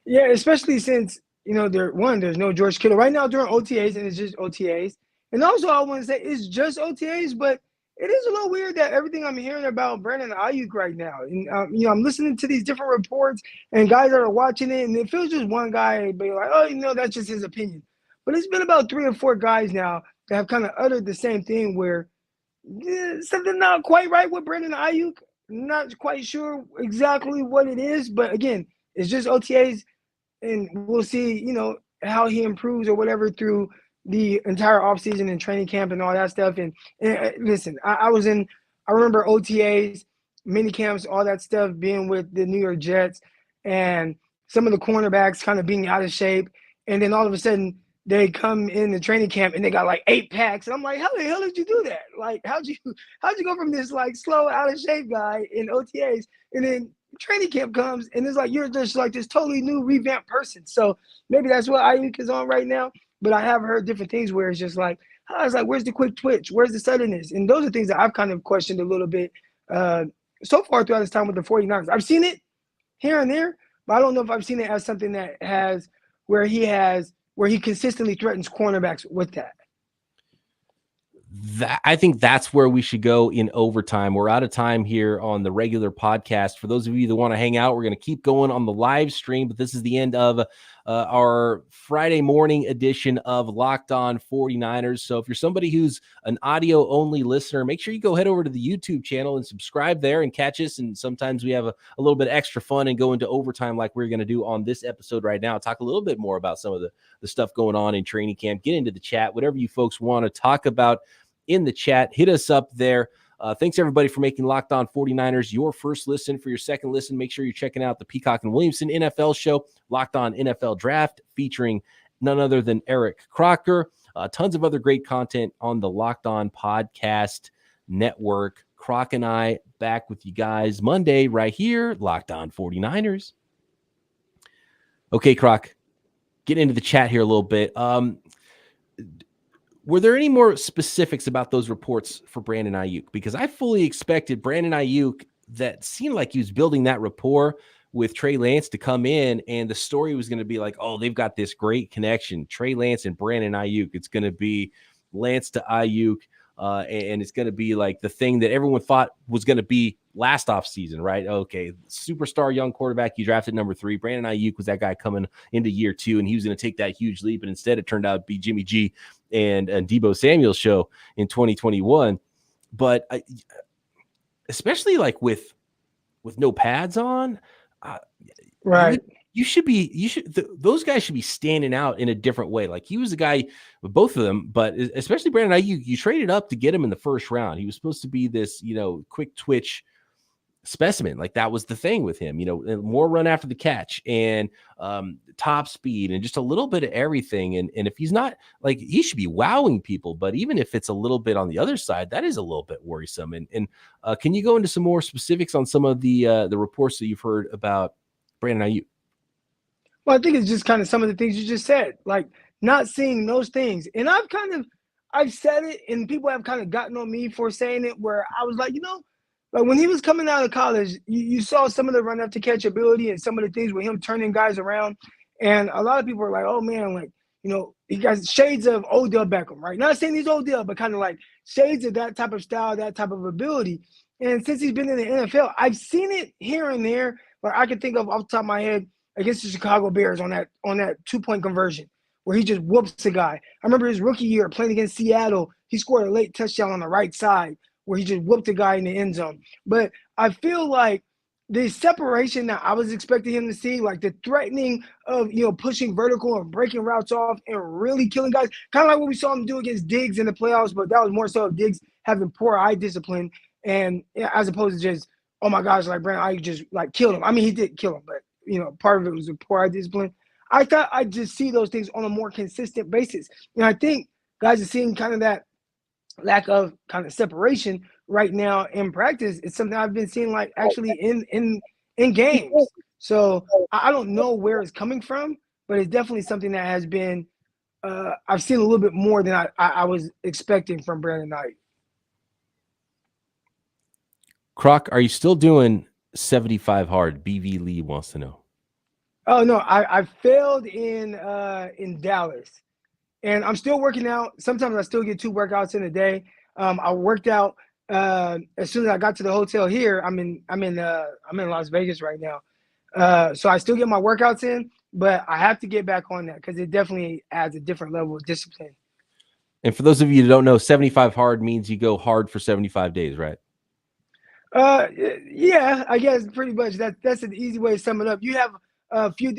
Yeah, especially since, there's no George Kittle right now during OTAs, and it's just OTAs. And also I want to say it's just OTAs, but it is a little weird that everything I'm hearing about Brandon Ayuk right now, and I'm listening to these different reports and guys that are watching it, and it feels just one guy being like, oh, that's just his opinion. But it's been about 3 or 4 guys now that have kind of uttered the same thing, where something not quite right with Brandon Ayuk. Not quite sure exactly what it is, but again, it's just OTAs, and we'll see, how he improves or whatever through the entire offseason and training camp and all that stuff. And listen, I remember OTAs, mini camps, all that stuff, being with the New York Jets, and some of the cornerbacks kind of being out of shape. And then all of a sudden they come in the training camp and they got like 8 packs. And I'm like, how the hell did you do that? Like, how'd you go from this like slow, out of shape guy in OTAs, and then training camp comes and it's like you're just like this totally new revamped person? So maybe that's what Ayuk is on right now. But I have heard different things where it's just like, I was like, where's the quick twitch? Where's the suddenness? And those are things that I've kind of questioned a little bit so far throughout this time with the 49ers. I've seen it here and there, but I don't know if I've seen it as something that where he consistently threatens cornerbacks with that. I think that's where we should go in overtime. We're out of time here on the regular podcast. For those of you that want to hang out, we're going to keep going on the live stream, but this is the end of our Friday morning edition of Locked On 49ers. So if you're somebody who's an audio only listener, make sure you go head over to the YouTube channel and subscribe there and catch us. And sometimes we have a little bit extra fun and go into overtime like we're going to do on this episode right now. Talk a little bit more about some of the stuff going on in training camp. Get into the chat, whatever you folks want to talk about in the chat, hit us up there. Thanks everybody for making Locked On 49ers your first listen. For your second listen, make sure you're checking out the Peacock and Williamson NFL show, Locked On NFL Draft, featuring none other than Eric Crocker. Tons of other great content on the Locked On Podcast Network. Croc and I back with you guys Monday right here, Locked On 49ers. Okay, Croc, get into the chat here a little bit. Were there any more specifics about those reports for Brandon Ayuk? Because I fully expected Brandon Ayuk, that seemed like he was building that rapport with Trey Lance, to come in, and the story was going to be like, oh, they've got this great connection, Trey Lance and Brandon Ayuk. It's going to be Lance to Ayuk, and it's going to be like the thing that everyone thought was going to be last offseason, right? Okay, superstar young quarterback, you drafted number 3. Brandon Ayuk was that guy coming into year 2, and he was going to take that huge leap, and instead it turned out to be Jimmy G and Deebo Samuel show in 2021. But especially like with no pads on, right? Those guys should be standing out in a different way. Like, he was a guy with both of them, but especially Brandon Ayuk, you traded up to get him in the first round. He was supposed to be this, quick twitch specimen. Like, that was the thing with him, more run after the catch and top speed and just a little bit of everything. And if he's not, like, he should be wowing people, but even if it's a little bit on the other side, that is a little bit worrisome. And can you go into some more specifics on some of the reports that you've heard about Brandon Ayuk? Well, I think it's just kind of some of the things you just said, like not seeing those things. And I've said it, and people have kind of gotten on me for saying it, where I was like, like when he was coming out of college, you saw some of the run up to catch ability and some of the things with him turning guys around. And a lot of people are like, oh man, like, he got shades of Odell Beckham, right? Not saying he's Odell, but kind of like shades of that type of style, that type of ability. And since he's been in the NFL, I've seen it here and there. Like, I can think of off the top of my head against the Chicago Bears on that 2-point conversion where he just whoops a guy. I remember his rookie year playing against Seattle. He scored a late touchdown on the right side where he just whooped a guy in the end zone. But I feel like the separation that I was expecting him to see, like the threatening of, pushing vertical and breaking routes off and really killing guys, kind of like what we saw him do against Diggs in the playoffs, but that was more so of Diggs having poor eye discipline, and as opposed to just, oh my gosh, like Brandon Ayuk just like killed him. I mean, he did kill him, but part of it was a poor eye discipline. I thought I'd just see those things on a more consistent basis. And I think guys are seeing kind of that lack of kind of separation right now in practice. It's something I've been seeing like actually in games. So I don't know where it's coming from, but it's definitely something that has been I've seen a little bit more than I was expecting from Brandon Ayuk. Croc, are you still doing 75 hard? BV Lee wants to know. Oh no, I failed in Dallas, and I'm still working out. Sometimes I still get 2 workouts in a day. I worked out as soon as I got to the hotel here. I'm in Las Vegas right now, so I still get my workouts in, but I have to get back on that because it definitely adds a different level of discipline. And for those of you who don't know, 75 hard means you go hard for 75 days, right? Yeah, I guess pretty much that's an easy way to sum it up. You have a few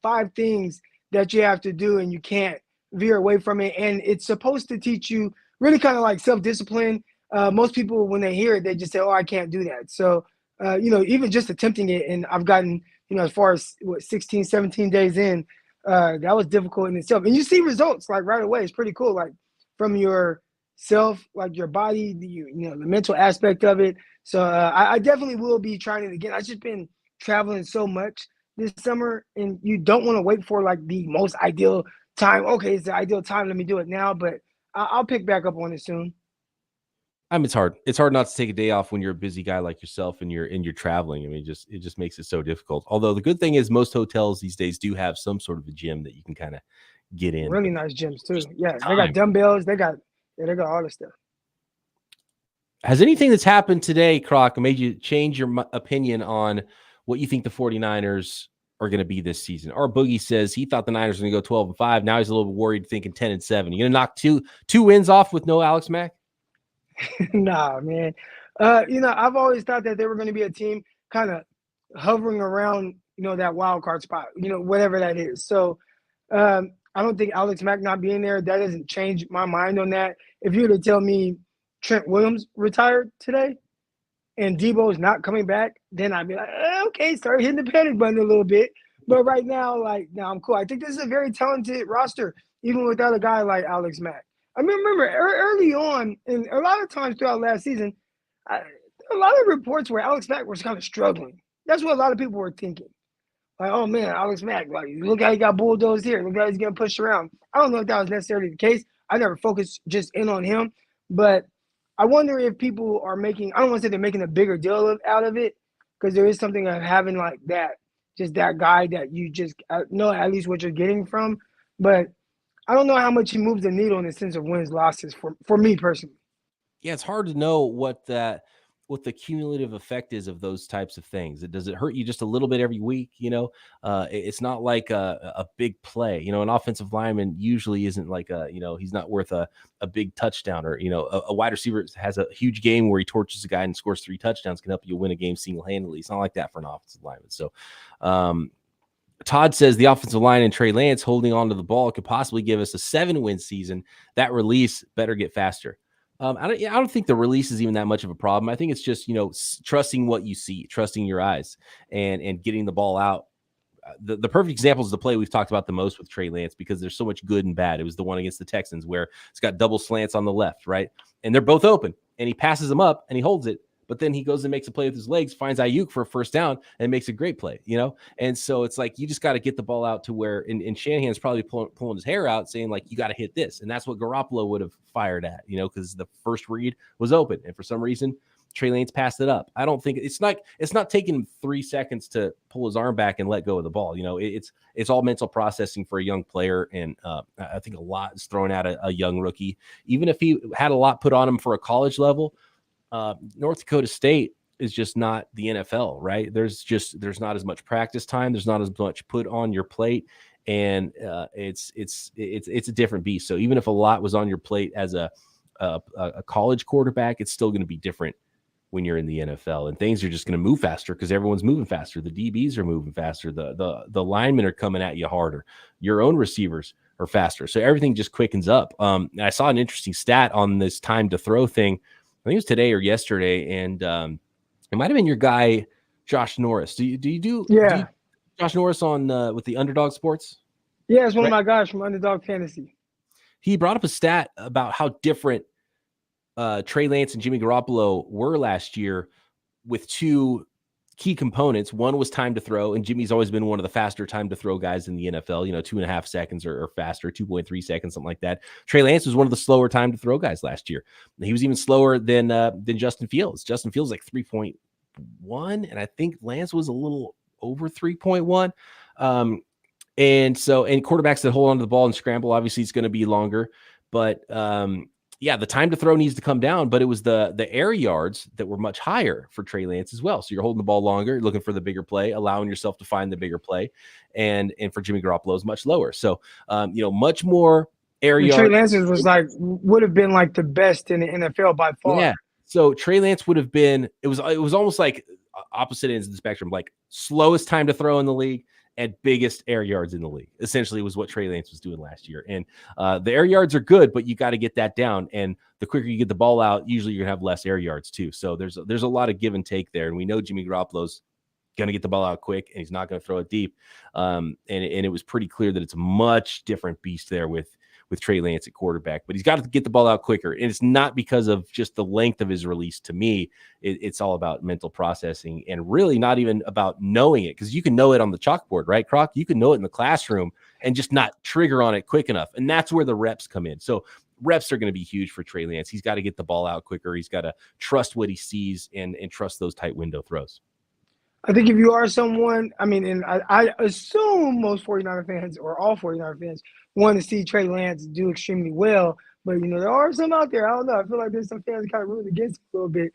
5 things that you have to do, and you can't veer away from it. And it's supposed to teach you really kind of like self-discipline. Most people, when they hear it, they just say, oh, I can't do that. So even just attempting it, and I've gotten as far as 16, 17 days in, that was difficult in itself. And you see results like right away. It's pretty cool, like from your self, like your body, the mental aspect of it. So I definitely will be trying it again. I've just been traveling so much this summer, and you don't want to wait for like the most ideal time. Okay, it's the ideal time. Let me do it now, but I'll pick back up on it soon. I mean, it's hard. It's hard not to take a day off when you're a busy guy like yourself and you're traveling. I mean, it just makes it so difficult. Although the good thing is most hotels these days do have some sort of a gym that you can kind of get in. Really nice gyms too. Yeah, they got dumbbells. They got all this stuff. Has anything that's happened today, Croc, made you change your opinion on what you think the 49ers are going to be this season. Our Boogie says he thought the Niners were going to go 12-5. Now he's a little bit worried, thinking 10-7. You going to knock two wins off with no Alex Mack? Nah, man. I've always thought that they were going to be a team kind of hovering around, that wild card spot, whatever that is. So I don't think Alex Mack not being there, that doesn't change my mind on that. If you were to tell me Trent Williams retired today and Deebo's not coming back, then I'd be like, okay, start hitting the panic button a little bit. But right now, no, I'm cool. I think this is a very talented roster, even without a guy like Alex Mack. I remember early on, and a lot of times throughout last season, a lot of reports where Alex Mack was kind of struggling. That's what a lot of people were thinking. Like, oh, man, Alex Mack, look how he got bulldozed here. Look how he's getting pushed around. I don't know if that was necessarily the case. I never focused just in on him. But I wonder if people are making – I don't want to say they're making a bigger deal out of it, because there is something of having like that, just that guy that you just know at least what you're getting from. But I don't know how much he moves the needle in the sense of wins, losses for me personally. Yeah, it's hard to know what the cumulative effect is of those types of things. Does it hurt you just a little bit every week? It's not like a big play. An offensive lineman usually isn't like he's not worth a big touchdown, or a wide receiver has a huge game where he torches a guy and scores 3 touchdowns, can help you win a game single-handedly. It's not like that for an offensive lineman. So Todd says the offensive line and Trey Lance holding on to the ball could possibly give us a 7-win season. That release better get faster. I don't think the release is even that much of a problem. I think it's just, trusting what you see, trusting your eyes, and getting the ball out. The perfect example is the play we've talked about the most with Trey Lance, because there's so much good and bad. It was the one against the Texans where it's got double slants on the left, right? And they're both open, and he passes them up and he holds it. But then he goes and makes a play with his legs, finds Ayuk for a first down, and makes a great play, And so it's like you just got to get the ball out to where, and Shanahan's probably pulling his hair out, saying like, you got to hit this. And that's what Garoppolo would have fired at, because the first read was open. And for some reason, Trey Lance passed it up. I don't think it's not taking him 3 seconds to pull his arm back and let go of the ball. It's all mental processing for a young player. And I think a lot is thrown at a young rookie. Even if he had a lot put on him for a college level, North Dakota State is just not the NFL, right? There's not as much practice time. There's not as much put on your plate, and it's a different beast. So even if a lot was on your plate as a college quarterback, it's still going to be different when you're in the NFL, and things are just going to move faster because everyone's moving faster. The DBs are moving faster. The linemen are coming at you harder. Your own receivers are faster. So everything just quickens up. I saw an interesting stat on this time to throw thing. I think it was today or yesterday, and it might have been your guy, Josh Norris. Do you do Josh Norris on with the Underdog Sports? Yeah, it's one of my guys from Underdog Fantasy. He brought up a stat about how different Trey Lance and Jimmy Garoppolo were last year with 2 key components. One was time to throw, and Jimmy's always been one of the faster time to throw guys in the NFL, 2.5 seconds or faster, 2.3 seconds, something like that. Trey Lance was one of the slower time to throw guys last year. He was even slower than Justin Fields. Justin Fields like 3.1, and I think Lance was a little over 3.1. And quarterbacks that hold on to the ball and scramble, obviously it's going to be longer, but the time to throw needs to come down, but it was the air yards that were much higher for Trey Lance as well. So you're holding the ball longer, looking for the bigger play, allowing yourself to find the bigger play, and for Jimmy Garoppolo is much lower. So much more air yards. Trey Lance would have been like the best in the NFL by far. Yeah. So Trey Lance would have been. It was almost like opposite ends of the spectrum, like slowest time to throw in the league and biggest air yards in the league, essentially was what Trey Lance was doing last year. And the air yards are good, but you got to get that down. And the quicker you get the ball out, usually you're going to have less air yards too. So there's a lot of give and take there. And we know Jimmy Garoppolo's going to get the ball out quick, and he's not going to throw it deep. And it was pretty clear that it's a much different beast there with Trey Lance at quarterback, but he's got to get the ball out quicker. And it's not because of just the length of his release. To me, it's all about mental processing, and really not even about knowing it, because you can know it on the chalkboard, right, Croc? You can know it in the classroom and just not trigger on it quick enough. And that's where the reps come in. So reps are going to be huge for Trey Lance. He's got to get the ball out quicker. He's got to trust what he sees and trust those tight window throws. I think if you are someone, and I assume most 49er fans, or all 49er fans, want to see Trey Lance do extremely well. But, there are some out there. I don't know. I feel like there's some fans kind of rooting against him a little bit.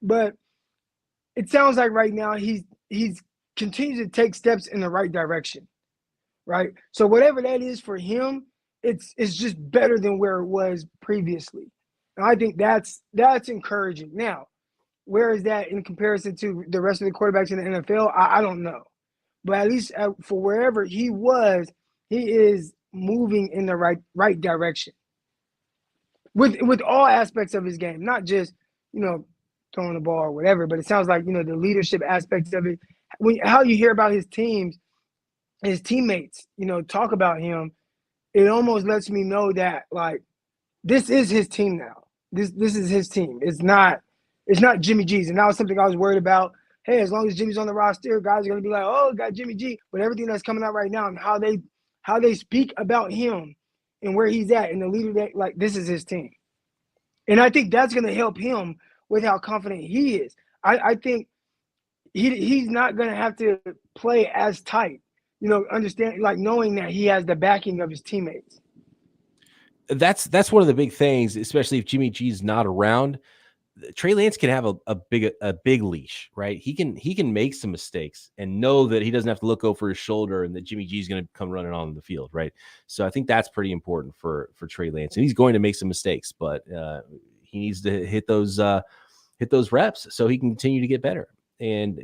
But it sounds like right now he's continues to take steps in the right direction, right? So whatever that is for him, it's just better than where it was previously. And I think that's encouraging. Now, where is that in comparison to the rest of the quarterbacks in the NFL? I don't know. But at least for wherever he was, he is moving in the right direction with all aspects of his game, not just, throwing the ball or whatever, but it sounds like, the leadership aspects of it. How you hear about his teammates, talk about him, it almost lets me know that, like, this is his team now. This is his team. It's not Jimmy G's. And that was something I was worried about. Hey, as long as Jimmy's on the roster, guys are going to be like, oh, got Jimmy G. But everything that's coming out right now and how they speak about him and where he's at and the leader that, like, this is his team. And I think that's going to help him with how confident he is. I think he's not going to have to play as tight, understand, like, knowing that he has the backing of his teammates. That's one of the big things, especially if Jimmy G's not around. Trey Lance can have a big leash, right? He can make some mistakes and know that he doesn't have to look over his shoulder and that Jimmy G is going to come running on the field, right? So I think that's pretty important for Trey Lance, and he's going to make some mistakes, but he needs to hit those reps so he can continue to get better. And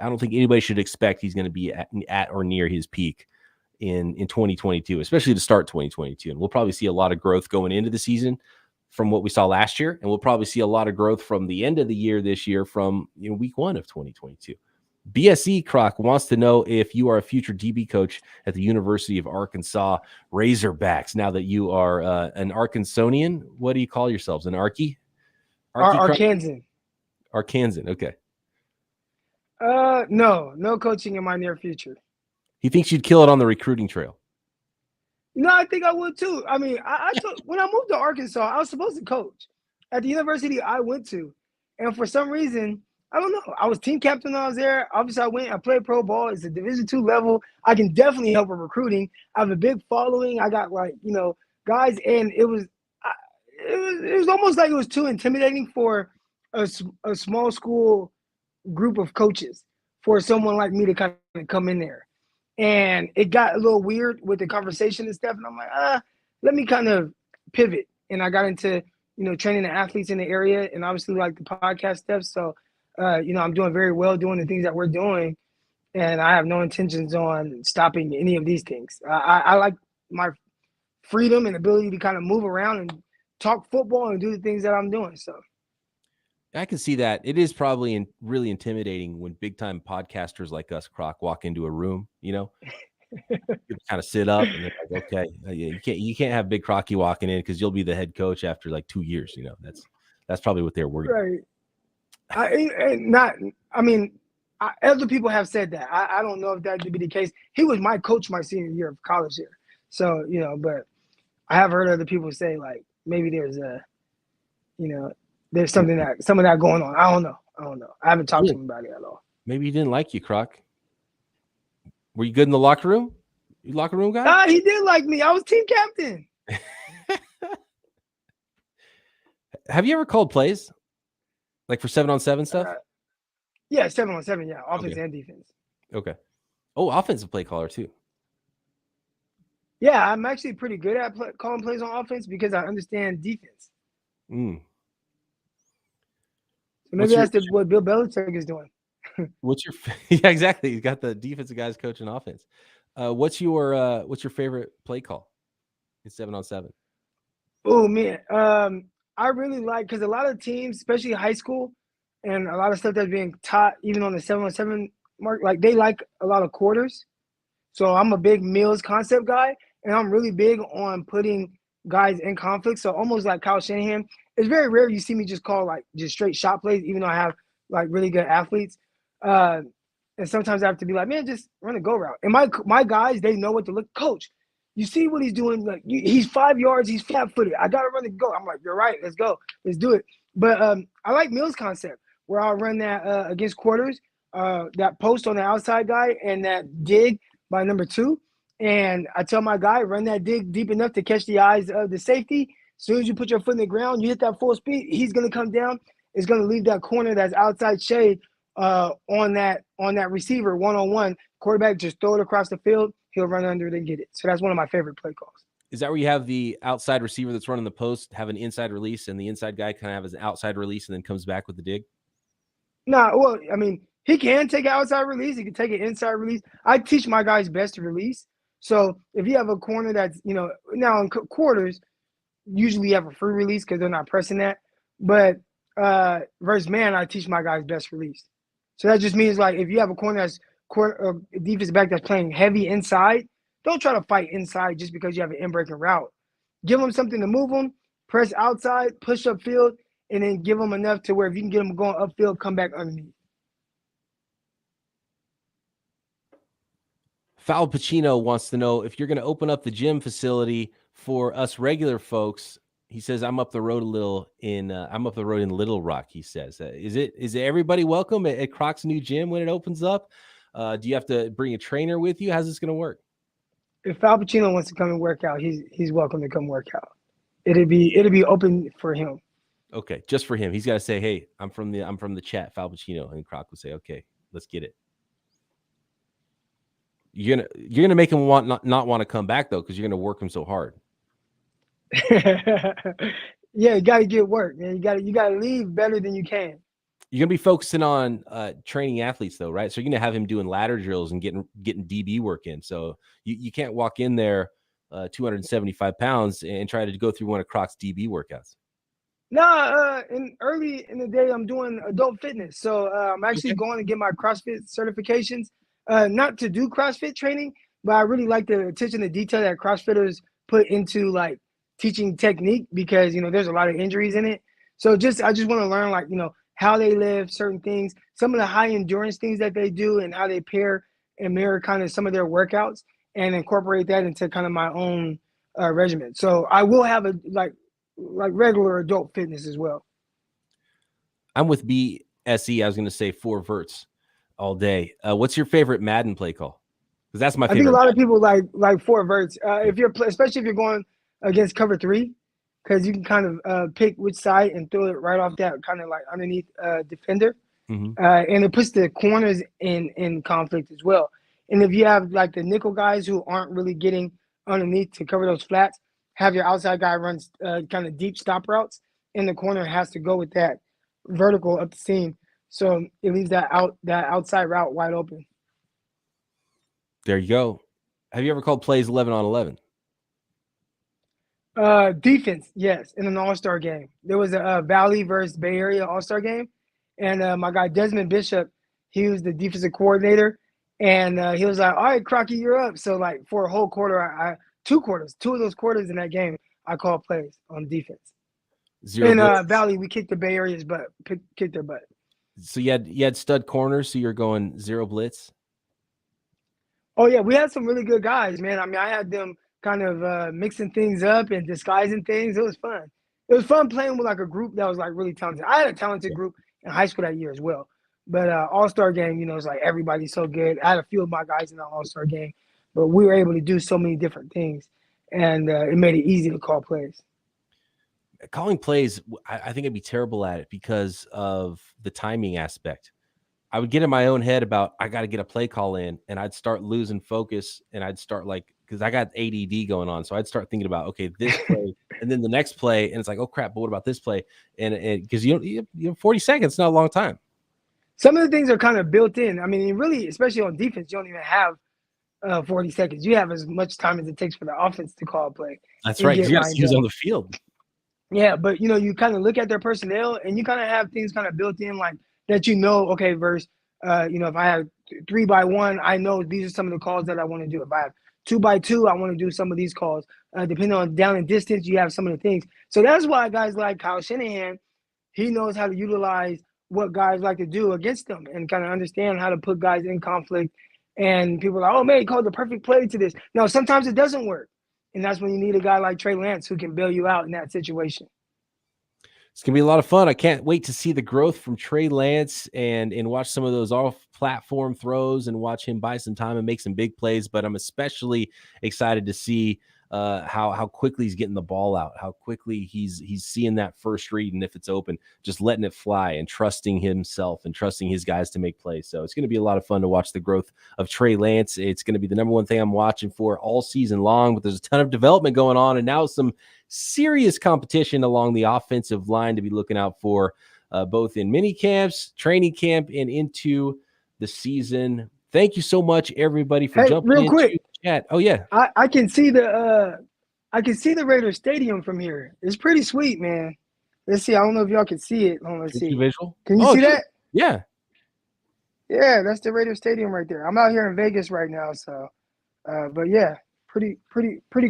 I don't think anybody should expect he's going to be at or near his peak in 2022, especially to start 2022. And we'll probably see a lot of growth going into the season from what we saw last year. And we'll probably see a lot of growth from the end of the year this year from week 1 of 2022. BSE Croc wants to know if you are a future DB coach at the University of Arkansas Razorbacks. Now that you are an Arkansonian, what do you call yourselves? An Arky? Arkansan. Arkansan, okay. No coaching in my near future. He thinks you'd kill it on the recruiting trail. No, I think I would too. I mean, when I moved to Arkansas, I was supposed to coach at the university I went to. And for some reason, I don't know, I was team captain when I was there. Obviously, I played pro ball. It's a Division II level. I can definitely help with recruiting. I have a big following. I got, like, guys, and it was almost like it was too intimidating for a small school group of coaches for someone like me to kind of come in there. And it got a little weird with the conversation and stuff. And I'm like, let me kind of pivot. And I got into, training the athletes in the area and obviously like the podcast stuff. So, I'm doing very well doing the things that we're doing. And I have no intentions on stopping any of these things. I like my freedom and ability to kind of move around and talk football and do the things that I'm doing. So I can see that. It is probably really intimidating when big time podcasters like us, Croc, walk into a room, you kind of sit up and they're like, okay, you can't have Big Crocky walking in because you'll be the head coach after like 2 years. That's probably what they're worried about. Right. Other people have said that. I don't know if that would be the case. He was my coach my senior year of college here. So, but I have heard other people say, like, maybe there's there's some of that going on. I don't know. I haven't talked to him about it at all. Maybe he didn't like you, Croc. Were you good in the locker room? You locker room guy? He did like me. I was team captain. Have you ever called plays? Like for 7-on-7 stuff? Yeah, 7-on-7, yeah. Offense and defense. Okay. Oh, offensive play caller too. Yeah, I'm actually pretty good at calling plays on offense because I understand defense. So maybe that's what Bill Belichick is doing. Yeah, exactly. He's got the defensive guys coaching offense. What's your favorite play call in 7-on-7? Oh man, I really like, because a lot of teams, especially high school, and a lot of stuff that's being taught even on the 7-on-7 mark, like they like a lot of quarters. So I'm a big Mills concept guy, and I'm really big on putting guys in conflict. So almost like Kyle Shanahan, it's very rare you see me just call like just straight shot plays, even though I have like really good athletes. And sometimes I have to be like, man, just run a go route. And my guys, they know what to look. Coach, you see what he's doing? Like he's 5 yards, he's flat-footed. I gotta run the go. I'm like, you're right. Let's go. Let's do it. But I like Mills' concept where I'll run that against quarters, that post on the outside guy and that dig by number 2. And I tell my guy, run that dig deep enough to catch the eyes of the safety. As soon as you put your foot in the ground, you hit that full speed, he's going to come down. It's going to leave that corner that's outside shade on that receiver one-on-one. Quarterback just throw it across the field. He'll run under it and get it. So that's one of my favorite play calls. Is that where you have the outside receiver that's running the post have an inside release, and the inside guy kind of has an outside release and then comes back with the dig? No, well, I mean, he can take an outside release. He can take an inside release. I teach my guys best to release. So if you have a corner that's, now in quarters, usually you have a free release because they're not pressing that. But versus man, I teach my guys best release. So that just means, like, if you have a corner that's defensive back that's playing heavy inside, don't try to fight inside just because you have an in-breaking route. Give them something to move them, press outside, push upfield, and then give them enough to where if you can get them going upfield, come back underneath. Foul Pacino wants to know if you're going to open up the gym facility for us regular folks. He says, I'm up the road in Little Rock. He says, is it everybody welcome at Croc's new gym when it opens up? Do you have to bring a trainer with you? How's this going to work? If Foul Pacino wants to come and work out, he's welcome to come work out. It'll be open for him. Okay, just for him. He's got to say, "Hey, I'm from the chat, Foul Pacino," and Croc will say, "Okay, let's get it." You're gonna make him not want to come back though, because you're gonna work him so hard. Yeah, you gotta get work, man. You gotta leave better than you can. You're gonna be focusing on training athletes though, right? So you're gonna have him doing ladder drills and getting DB work in. So you can't walk in there 275 pounds and try to go through one of Croc's DB workouts. No, early in the day, I'm doing adult fitness. So I'm actually going to get my CrossFit certifications. Not to do CrossFit training, but I really like the attention to detail that CrossFitters put into, like, teaching technique, because there's a lot of injuries in it. So I just want to learn, like, how they live, certain things, some of the high endurance things that they do, and how they pair and mirror kind of some of their workouts, and incorporate that into kind of my own regimen. So I will have a like regular adult fitness as well. I'm with BSE. I was going to say 4 verts all day. What's your favorite Madden play call? Because that's my favorite. I think a lot of people like 4 verts. Especially if you're going against cover 3, because you can kind of pick which side and throw it right off that kind of like underneath defender. Mm-hmm. And it puts the corners in conflict as well. And if you have like the nickel guys who aren't really getting underneath to cover those flats, have your outside guy run kind of deep stop routes, and the corner has to go with that vertical up the seam. So it leaves that outside route wide open. There you go. Have you ever called plays 11 on 11? Defense, yes, in an all-star game. There was a Valley versus Bay Area all-star game, and my guy Desmond Bishop, he was the defensive coordinator, and he was like, "All right, Crocky, you're up." So like for a whole quarter, two of those quarters in that game, I called plays on defense. In Valley, we kicked the Bay Area's butt, kicked their butt. So you had stud corners, so you're going 0 blitz? Oh, yeah, we had some really good guys, man. I mean, I had them kind of mixing things up and disguising things. It was fun. It was fun playing with like a group that was like really talented. I had a talented group in high school that year as well. But all-star game, it's like everybody's so good. I had a few of my guys in the all-star game, but we were able to do so many different things, and it made it easy to call plays. Calling plays, I think I'd be terrible at it because of the timing aspect. I would get in my own head about, I got to get a play call in, and I'd start losing focus, and I'd start because I got ADD going on. So I'd start thinking about, okay, this play, and then the next play, and it's like, oh crap, but what about this play? And because you 40 seconds, not a long time. Some of the things are kind of built in. I mean, really, especially on defense, you don't even have 40 seconds. You have as much time as it takes for the offense to call a play. That's right. You got to use on the field. Yeah, but you kind of look at their personnel, and you kind of have things kind of built in, like that. Okay, verse. If I have 3-by-1, I know these are some of the calls that I want to do. If I have 2-by-2, I want to do some of these calls. Depending on down and distance, you have some of the things. So that's why guys like Kyle Shanahan, he knows how to utilize what guys like to do against them and kind of understand how to put guys in conflict. And people are like, oh, man, he called the perfect play to this. No, sometimes it doesn't work. And that's when you need a guy like Trey Lance who can bail you out in that situation. It's going to be a lot of fun. I can't wait to see the growth from Trey Lance and watch some of those off-platform throws and watch him buy some time and make some big plays. But I'm especially excited to see how quickly he's getting the ball out, how quickly he's seeing that first read, and if it's open, just letting it fly and trusting himself and trusting his guys to make plays. So it's going to be a lot of fun to watch the growth of Trey Lance. It's going to be the number one thing I'm watching for all season long, but there's a ton of development going on, and now some serious competition along the offensive line to be looking out for, both in mini camps, training camp, and into the season. Thank you so much, everybody, for jumping real into quick. the chat. Oh yeah, I can see the Raiders Stadium from here. It's pretty sweet, man. Let's see. I don't know if y'all can see it. Let's see. Visual. Can you see that? Yeah. Yeah, that's the Raiders Stadium right there. I'm out here in Vegas right now, so. But yeah, pretty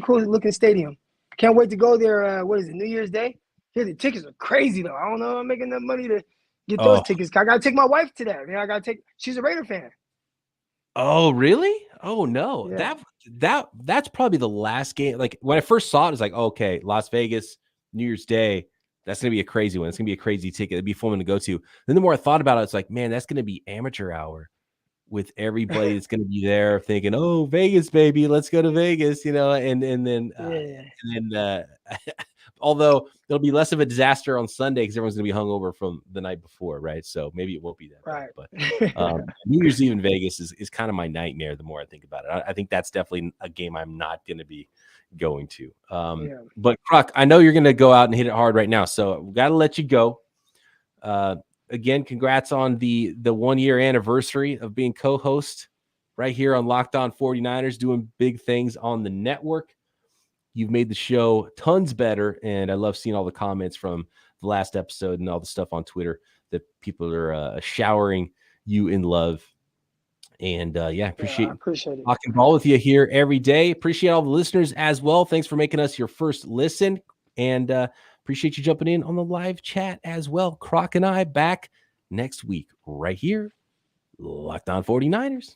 cool looking stadium. Can't wait to go there. What is it? New Year's Day. Here, the tickets are crazy though. I don't know. I'm making enough money to get those tickets. I gotta take my wife to that. Man, she's a Raider fan. Oh, really? Oh no. Yeah. That's probably the last game. Like when I first saw it, it was like, okay, Las Vegas, New Year's Day. That's gonna be a crazy one. It's gonna be a crazy ticket. It'd be fun to go to. Then the more I thought about it, it's like, man, that's gonna be amateur hour with everybody that's gonna be there thinking, oh, Vegas, baby, let's go to Vegas, and then although it'll be less of a disaster on Sunday because everyone's going to be hungover from the night before, right? So maybe it won't be that right. Bad. But New Year's Eve in Vegas is kind of my nightmare the more I think about it. I think that's definitely a game I'm not going to be going to. But, Croc, I know you're going to go out and hit it hard right now, so we got to let you go. Again, congrats on the 1-year anniversary of being co-host right here on Locked On 49ers, doing big things on the network. You've made the show tons better, and I love seeing all the comments from the last episode and all the stuff on Twitter that people are showering you in love. And appreciate it. Talking ball with you here every day. Appreciate all the listeners as well. Thanks for making us your first listen, and appreciate you jumping in on the live chat as well. Croc and I back next week right here, Locked On 49ers.